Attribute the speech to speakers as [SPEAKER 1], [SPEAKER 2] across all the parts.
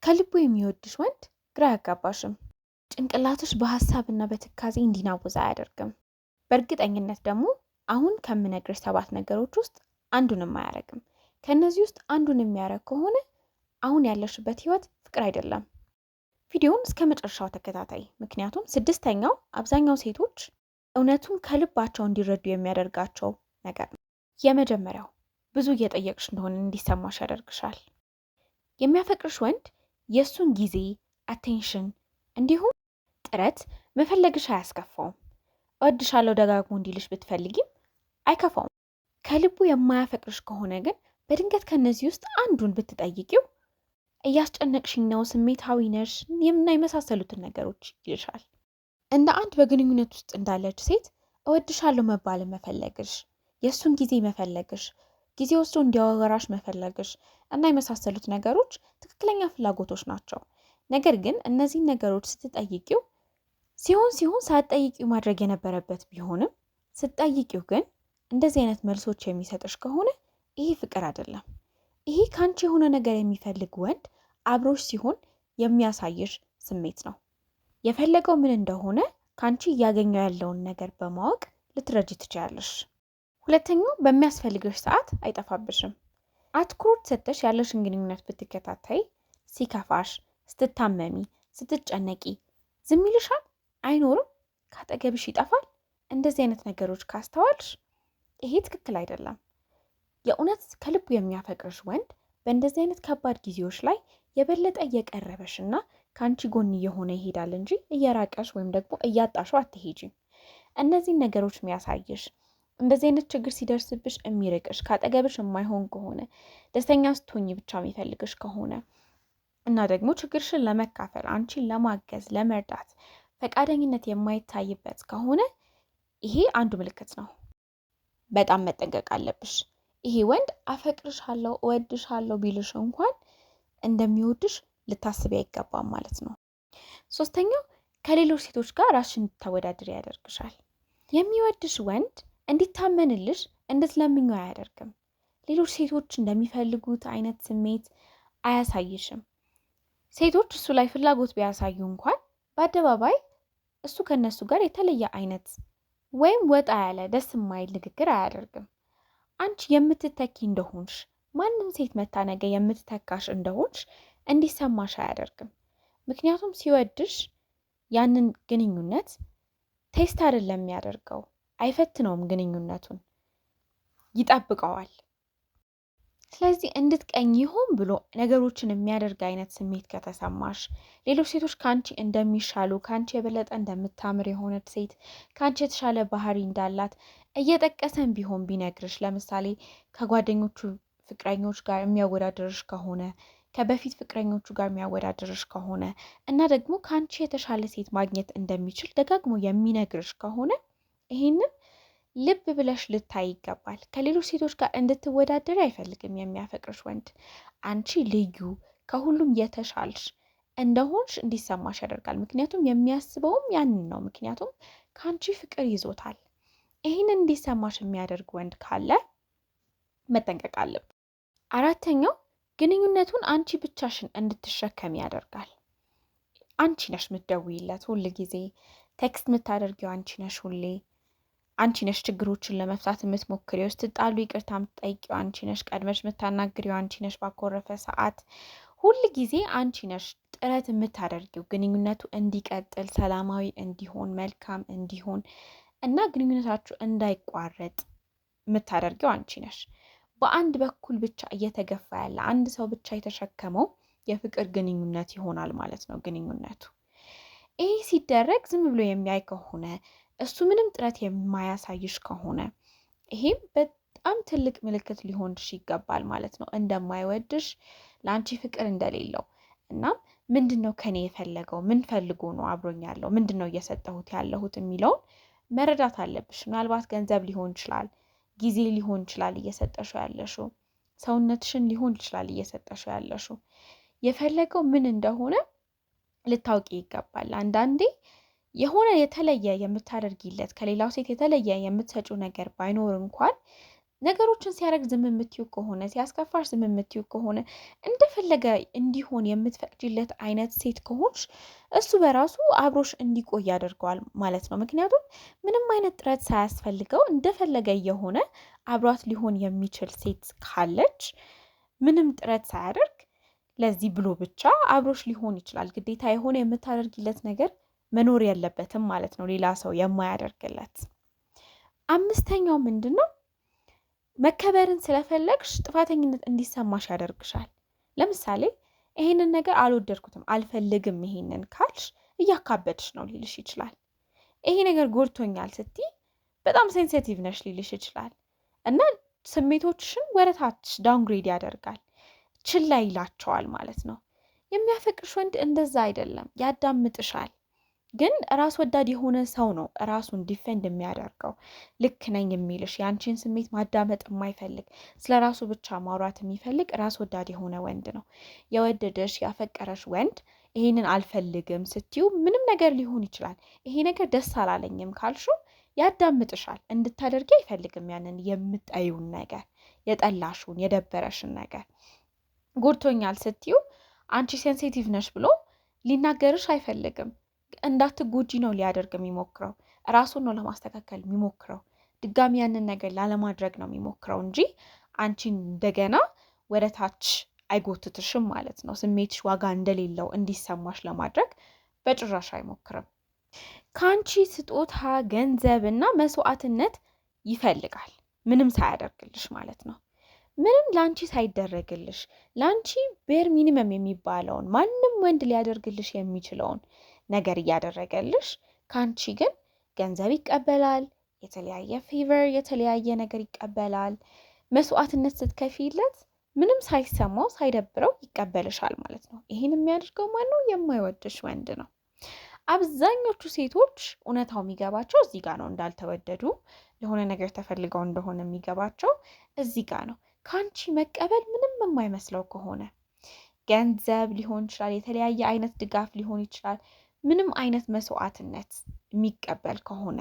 [SPEAKER 1] ከልቡ የሚወድሽ ወንድ ግራ ያጋባሽም። ጭንቅላትሽ በሀሳብና በትካዜ እንዲናወዝ አያደርግም። በእርግጠኝነት ደግሞ አሁን ከምነግርሽ 7 ነገሮች ውስጥ አንዱንም አያረግም። ከነዚህ ውስጥ አንዱን የሚያረግ ከሆነ አሁን ያለሽበት ህይወት ፍቅር አይደለም። ቪዲዮውን እስከ መጨረሻው ተከታታይ። ምክንያቱም 6ኛው አብዛኛው ሴቶች እውነቱን ከልባቸው እንዲረዱ የሚያደርጋቸው ነገር ነው። የመጀመሪያው ብዙ እየጠየቅሽ እንደሆነ እንዲሰማሽ ያደርግሻል። የሚያፈቅርሽ ወንድ የእሱን ጊዜ፣ አቴንሽን እንዲሁም ጥረት መፈለግሽ አያስከፋውም። እወድሻለሁ ደጋግሞ እንዲልሽ ብትፈልጊም አይከፋውም። ከልቡ የማያፈቅርሽ ከሆነ ግን በድንገት ከነዚህ ውስጥ አንዱን ብትጠይቂው እያስጨነቅሽኝ ነው፣ ስሜታዊ ነሽ እና የመሳሰሉትን ነገሮች ይልሻል። እንደ አንድ በግንኙነት ውስጥ እንዳለች ሴት እወድሻለሁ መባል መፈለግሽ፣ የእሱን ጊዜ መፈለግሽ፣ ጊዜ ወስዶ እንዲያወራሽ መፈለግሽ እና የመሳሰሉት ነገሮች ትክክለኛ ፍላጎቶች ናቸው። ነገር ግን እነዚህን ነገሮች ስትጠይቂው ሲሆን ሳትጠይቂው ማድረግ የነበረበት ቢሆንም ስትጠይቂው ግን እንደዚህ አይነት መልሶች የሚሰጥሽ ከሆነ ይሄ ፍቅር አይደለም። ይሄ ካንቺ የሆነ ነገር የሚፈልግ ወንድ አብሮሽ ሲሆን የሚያሳይሽ ስሜት ነው። የፈለገው ምን እንደሆነ ካንቺ እያገኘው ያለውን ነገር በማወቅ ልትረጂ ትችያለሽ። ሁለተኛው በሚያስፈልግሽ ሰዓት አይጠፋብሽም። አትኩሮት ሰጥተሽ ያለሽን ግንኙነት ብትከታተይ ሲከፋሽ፣ ስትታመሚ፣ ስትጨነቂ ዝም ይልሻል? አይኖርም? ካጠገብሽ ይጠፋል? እንደዚህ አይነት ነገሮች ካስተዋልሽ ይሄ ትክክል አይደለም። የእውነት ከልቡ የሚያፈቅርሽ ወንድ በእንደዚህ አይነት ከባድ ጊዜዎች ላይ የበለጠ እየቀረበሽ እና ከአንቺ ጎን እየሆነ ይሄዳል እንጂ እየራቀሽ ወይም ደግሞ እያጣሽው አትሄጂም። እነዚህን ነገሮች የሚያሳይሽ እንደዚህ አይነት ችግር ሲደርስብሽ የሚርቅሽ፣ ካጠገብሽ የማይሆን ከሆነ፣ ደስተኛ ስትሆኝ ብቻ የሚፈልግሽ ከሆነ እና ደግሞ ችግርሽን ለመካፈል አንቺን ለማገዝ ለመርዳት ፈቃደኝነት የማይታይበት ከሆነ ይሄ አንዱ ምልክት ነው። በጣም መጠንቀቅ አለብሽ። ይሄ ወንድ አፈቅርሻለሁ እወድሻለሁ ቢልሽ እንኳን እንደሚወድሽ ልታስቢ አይገባም ማለት ነው። 3ኛው ከሌሎች ሴቶች ጋር ራስሽን እንድታወዳድር ያደርግሻል። የሚወድሽ ወንድ እንዲታመንልሽ እንድትለምኙ አያደርግም። ሌሎች ሴቶች እንደሚፈልጉት አይነት ስሜት አያሳይሽም። ሴቶች እሱ ላይ ፍላጎት ቢያሳዩ እንኳን በአደባባይ እሱ ከነሱ ጋር የተለየ አይነት ወይም ወጣ ያለ ደስ የማይል ንግግር አያደርግም። አንቺ የምትተኪ እንደሆንሽ፣ ማንም ሴት መታ ነገ የምትተካሽ እንደሆንሽ እንዲሰማሽ አያደርግም። ምክንያቱም ሲወድሽ ያንን ግንኙነት ቴስት አይደለም የሚያደርገው፣ አይፈትነውም፣ ግንኙነቱን ይጠብቀዋል። ስለዚህ እንድትቀኝ ይሆን ብሎ ነገሮችን የሚያደርግ አይነት ስሜት ከተሰማሽ፣ ሌሎች ሴቶች ካንቺ እንደሚሻሉ፣ ካንቺ የበለጠ እንደምታምር የሆነች ሴት ካንቺ የተሻለ ባህሪ እንዳላት እየጠቀሰን ቢሆን ቢነግርሽ፣ ለምሳሌ ከጓደኞቹ ፍቅረኞች ጋር የሚያወዳድርሽ ከሆነ፣ ከበፊት ፍቅረኞቹ ጋር የሚያወዳድርሽ ከሆነ እና ደግሞ ካንቺ የተሻለ ሴት ማግኘት እንደሚችል ደጋግሞ የሚነግርሽ ከሆነ ይሄንን ልብ ብለሽ ልታይ ይገባል። ከሌሎች ሴቶች ጋር እንድትወዳደሪ አይፈልግም የሚያፈቅርሽ ወንድ። አንቺ ልዩ፣ ከሁሉም የተሻልሽ እንደሆንሽ እንዲሰማሽ ያደርጋል። ምክንያቱም የሚያስበውም ያንን ነው። ምክንያቱም ከአንቺ ፍቅር ይዞታል። ይህንን እንዲሰማሽ የሚያደርግ ወንድ ካለ መጠንቀቅ አለብን። 4ኛው ግንኙነቱን አንቺ ብቻሽን እንድትሸከም ያደርጋል። አንቺ ነሽ የምትደውይለት ሁል ጊዜ፣ ቴክስት የምታደርጊው አንቺ ነሽ ሁሌ፣ አንቺ ነሽ ችግሮችን ለመፍታት የምትሞክሪው፣ ስትጣሉ ይቅርታ የምትጠይቂው አንቺ ነሽ፣ ቀድመሽ የምታናግሪው አንቺ ነሽ፣ ባኮረፈ ሰዓት ሁል ጊዜ አንቺ ነሽ ጥረት የምታደርጊው ግንኙነቱ እንዲቀጥል፣ ሰላማዊ እንዲሆን፣ መልካም እንዲሆን እና ግንኙነታችሁ እንዳይቋረጥ የምታደርጊው አንቺ ነሽ። በአንድ በኩል ብቻ እየተገፋ ያለ አንድ ሰው ብቻ የተሸከመው የፍቅር ግንኙነት ይሆናል ማለት ነው ግንኙነቱ። ይህ ሲደረግ ዝም ብሎ የሚያይ ከሆነ፣ እሱ ምንም ጥረት የማያሳይሽ ከሆነ ይሄም በጣም ትልቅ ምልክት ሊሆንሽ ይገባል ማለት ነው። እንደማይወድሽ፣ ለአንቺ ፍቅር እንደሌለው እናም ምንድን ነው ከኔ የፈለገው፣ ምን ፈልጎ ነው አብሮኝ ያለው፣ ምንድን ነው እየሰጠሁት ያለሁት የሚለውን መረዳት አለብሽ። ምናልባት ገንዘብ ሊሆን ይችላል፣ ጊዜ ሊሆን ይችላል እየሰጠሽው ያለሽው፣ ሰውነትሽን ሊሆን ይችላል እየሰጠሽው ያለሽው። የፈለገው ምን እንደሆነ ልታውቂ ይገባል። አንዳንዴ የሆነ የተለየ የምታደርጊለት ከሌላው ሴት የተለየ የምትሰጪው ነገር ባይኖር እንኳን ነገሮችን ሲያደርግ ዝም የምትዩ ከሆነ፣ ሲያስከፋሽ ዝም የምትዩ ከሆነ፣ እንደፈለገ እንዲሆን የምትፈቅጂለት አይነት ሴት ከሆንሽ እሱ በራሱ አብሮሽ እንዲቆይ ያደርገዋል ማለት ነው። ምክንያቱም ምንም አይነት ጥረት ሳያስፈልገው እንደፈለገ የሆነ አብሯት ሊሆን የሚችል ሴት ካለች ምንም ጥረት ሳያደርግ ለዚህ ብሎ ብቻ አብሮሽ ሊሆን ይችላል። ግዴታ የሆነ የምታደርጊለት ነገር መኖር የለበትም ማለት ነው፣ ሌላ ሰው የማያደርግለት። አምስተኛው ምንድን ነው? መከበርን ስለፈለግሽ ጥፋተኝነት እንዲሰማሽ ያደርግሻል። ለምሳሌ ይሄንን ነገር አልወደድኩትም፣ አልፈልግም ይሄንን ካልሽ እያካበድሽ ነው ሊልሽ ይችላል። ይሄ ነገር ጎድቶኛል ስትይ በጣም ሴንሲቲቭ ነሽ ሊልሽ ይችላል እና ስሜቶችሽን ወረታች ዳውንግሬድ ያደርጋል፣ ችላ ይላቸዋል ማለት ነው። የሚያፈቅርሽ ወንድ እንደዛ አይደለም፣ ያዳምጥሻል። ግን ራስ ወዳድ የሆነ ሰው ነው ራሱን ዲፌንድ የሚያደርገው፣ ልክ ነኝ የሚልሽ፣ የአንቺን ስሜት ማዳመጥ የማይፈልግ፣ ስለ ራሱ ብቻ ማውራት የሚፈልግ ራስ ወዳድ የሆነ ወንድ ነው። የወደደሽ ያፈቀረሽ ወንድ ይሄንን አልፈልግም ስትዩ ምንም ነገር ሊሆን ይችላል። ይሄ ነገር ደስ አላለኝም ካልሽው ያዳምጥሻል፣ እንድታደርጊ አይፈልግም። ያንን የምጠዩን ነገር፣ የጠላሹን፣ የደበረሽን ነገር ጎድቶኛል ስትዩ አንቺ ሴንሲቲቭ ነሽ ብሎ ሊናገርሽ አይፈልግም። እንዳትጎጂ ነው ሊያደርግ የሚሞክረው፣ ራሱን ነው ለማስተካከል የሚሞክረው፣ ድጋሚ ያንን ነገር ላለማድረግ ነው የሚሞክረው እንጂ አንቺን እንደገና ወደ ታች አይጎትትሽም ማለት ነው። ስሜትሽ ዋጋ እንደሌለው እንዲሰማሽ ለማድረግ በጭራሽ አይሞክርም። ከአንቺ ስጦታ፣ ገንዘብ እና መስዋዕትነት ይፈልጋል፣ ምንም ሳያደርግልሽ ማለት ነው። ምንም ለአንቺ ሳይደረግልሽ ለአንቺ ቤር ሚኒመም የሚባለውን ማንም ወንድ ሊያደርግልሽ የሚችለውን ነገር እያደረገልሽ ከአንቺ ግን ገንዘብ ይቀበላል፣ የተለያየ ፌቨር፣ የተለያየ ነገር ይቀበላል። መስዋዕትነት ስትከፊለት ምንም ሳይሰማው ሳይደብረው ይቀበልሻል ማለት ነው። ይህን የሚያደርገው ማነው? የማይወድሽ ወንድ ነው። አብዛኞቹ ሴቶች እውነታው የሚገባቸው እዚህ ጋር ነው። እንዳልተወደዱ ለሆነ ነገር ተፈልገው እንደሆነ የሚገባቸው እዚህ ጋር ነው። ከአንቺ መቀበል ምንም የማይመስለው ከሆነ ገንዘብ ሊሆን ይችላል፣ የተለያየ አይነት ድጋፍ ሊሆን ይችላል፣ ምንም አይነት መስዋዕትነት የሚቀበል ከሆነ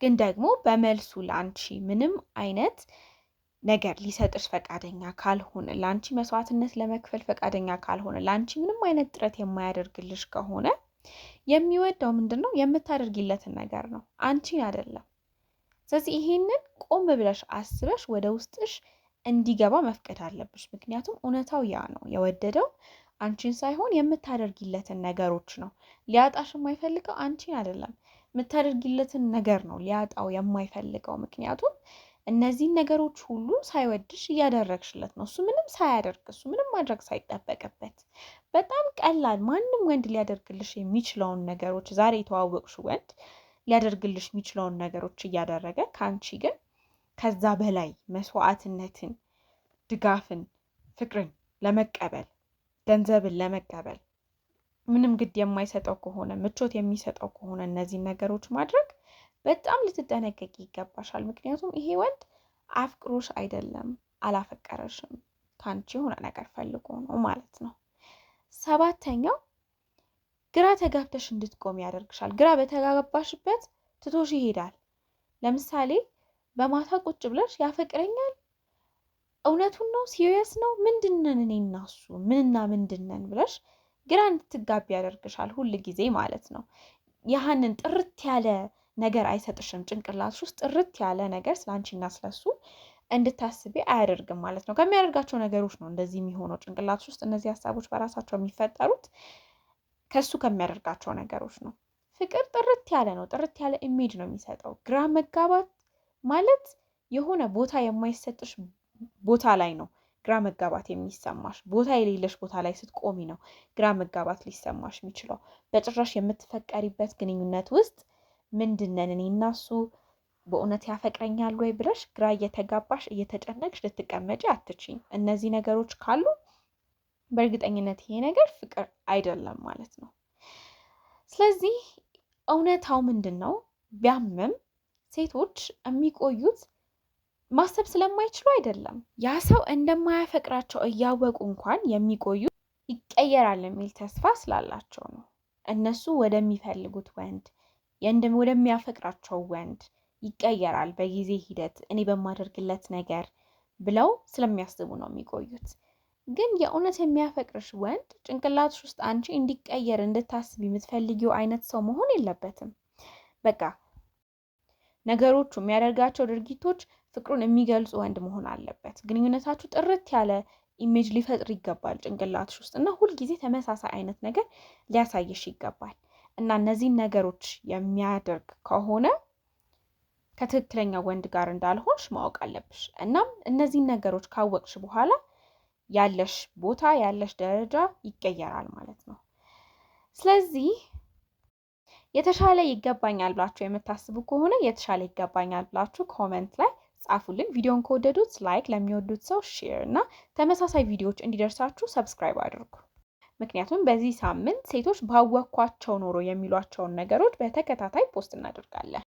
[SPEAKER 1] ግን ደግሞ በመልሱ ለአንቺ ምንም አይነት ነገር ሊሰጥሽ ፈቃደኛ ካልሆነ፣ ለአንቺ መስዋዕትነት ለመክፈል ፈቃደኛ ካልሆነ፣ ለአንቺ ምንም አይነት ጥረት የማያደርግልሽ ከሆነ የሚወደው ምንድን ነው? የምታደርጊለትን ነገር ነው፣ አንቺን አይደለም። ስለዚህ ይሄንን ቆም ብለሽ አስበሽ ወደ ውስጥሽ እንዲገባ መፍቀድ አለብሽ። ምክንያቱም እውነታው ያ ነው። የወደደው አንቺን ሳይሆን የምታደርጊለትን ነገሮች ነው። ሊያጣሽ የማይፈልገው አንቺን አይደለም፣ የምታደርጊለትን ነገር ነው ሊያጣው የማይፈልገው። ምክንያቱም እነዚህን ነገሮች ሁሉ ሳይወድሽ እያደረግሽለት ነው። እሱ ምንም ሳያደርግ፣ እሱ ምንም ማድረግ ሳይጠበቅበት በጣም ቀላል ማንም ወንድ ሊያደርግልሽ የሚችለውን ነገሮች፣ ዛሬ የተዋወቅሽ ወንድ ሊያደርግልሽ የሚችለውን ነገሮች እያደረገ ከአንቺ ግን ከዛ በላይ መስዋዕትነትን፣ ድጋፍን፣ ፍቅርን ለመቀበል፣ ገንዘብን ለመቀበል ምንም ግድ የማይሰጠው ከሆነ፣ ምቾት የሚሰጠው ከሆነ እነዚህን ነገሮች ማድረግ በጣም ልትጠነቀቂ ይገባሻል። ምክንያቱም ይሄ ወንድ አፍቅሮሽ አይደለም፣ አላፈቀረሽም፣ ከአንቺ የሆነ ነገር ፈልጎ ነው ማለት ነው። ሰባተኛው ግራ ተጋብተሽ እንድትቆም ያደርግሻል። ግራ በተጋባሽበት ትቶሽ ይሄዳል። ለምሳሌ በማታ ቁጭ ብለሽ ያፈቅረኛል፣ እውነቱን ነው፣ ሲሪየስ ነው፣ ምንድነን እኔ እና እሱ ምንና ምንድነን ብለሽ ግራ እንድትጋቢ ያደርግሻል ሁል ጊዜ ማለት ነው። ያህንን ጥርት ያለ ነገር አይሰጥሽም። ጭንቅላትሽ ውስጥ ጥርት ያለ ነገር ስላንቺና ስለሱ እንድታስቢ አያደርግም ማለት ነው። ከሚያደርጋቸው ነገሮች ነው እንደዚህ የሚሆነው። ጭንቅላትሽ ውስጥ እነዚህ ሀሳቦች በራሳቸው የሚፈጠሩት ከሱ ከሚያደርጋቸው ነገሮች ነው። ፍቅር ጥርት ያለ ነው፣ ጥርት ያለ ኢሜጅ ነው የሚሰጠው። ግራ መጋባት ማለት የሆነ ቦታ የማይሰጥሽ ቦታ ላይ ነው ግራ መጋባት የሚሰማሽ። ቦታ የሌለሽ ቦታ ላይ ስትቆሚ ነው ግራ መጋባት ሊሰማሽ የሚችለው። በጭራሽ የምትፈቀሪበት ግንኙነት ውስጥ ምንድነን እኔ እና እሱ በእውነት ያፈቅረኛል ወይ ብለሽ ግራ እየተጋባሽ እየተጨነቅሽ ልትቀመጪ አትችይም። እነዚህ ነገሮች ካሉ በእርግጠኝነት ይሄ ነገር ፍቅር አይደለም ማለት ነው። ስለዚህ እውነታው ምንድን ነው? ቢያምም ሴቶች የሚቆዩት ማሰብ ስለማይችሉ አይደለም። ያ ሰው እንደማያፈቅራቸው እያወቁ እንኳን የሚቆዩ ይቀየራል የሚል ተስፋ ስላላቸው ነው። እነሱ ወደሚፈልጉት ወንድ ወደሚያፈቅራቸው ወንድ ይቀየራል በጊዜ ሂደት እኔ በማደርግለት ነገር ብለው ስለሚያስቡ ነው የሚቆዩት። ግን የእውነት የሚያፈቅርሽ ወንድ ጭንቅላትሽ ውስጥ አንቺ እንዲቀየር እንድታስብ የምትፈልጊው አይነት ሰው መሆን የለበትም። በቃ ነገሮቹ የሚያደርጋቸው ድርጊቶች ፍቅሩን የሚገልጹ ወንድ መሆን አለበት። ግንኙነታችሁ ጥርት ያለ ኢሜጅ ሊፈጥር ይገባል ጭንቅላትሽ ውስጥ እና ሁልጊዜ ተመሳሳይ አይነት ነገር ሊያሳይሽ ይገባል። እና እነዚህን ነገሮች የሚያደርግ ከሆነ ከትክክለኛ ወንድ ጋር እንዳልሆንሽ ማወቅ አለብሽ። እናም እነዚህን ነገሮች ካወቅሽ በኋላ ያለሽ ቦታ ያለሽ ደረጃ ይቀየራል ማለት ነው። ስለዚህ የተሻለ ይገባኛል ብላችሁ የምታስቡ ከሆነ የተሻለ ይገባኛል ብላችሁ ኮሜንት ላይ ጻፉልን። ቪዲዮን ከወደዱት ላይክ፣ ለሚወዱት ሰው ሼር እና ተመሳሳይ ቪዲዮዎች እንዲደርሳችሁ ሰብስክራይብ አድርጉ። ምክንያቱም በዚህ ሳምንት ሴቶች ባወኳቸው ኖሮ የሚሏቸውን ነገሮች በተከታታይ ፖስት እናደርጋለን።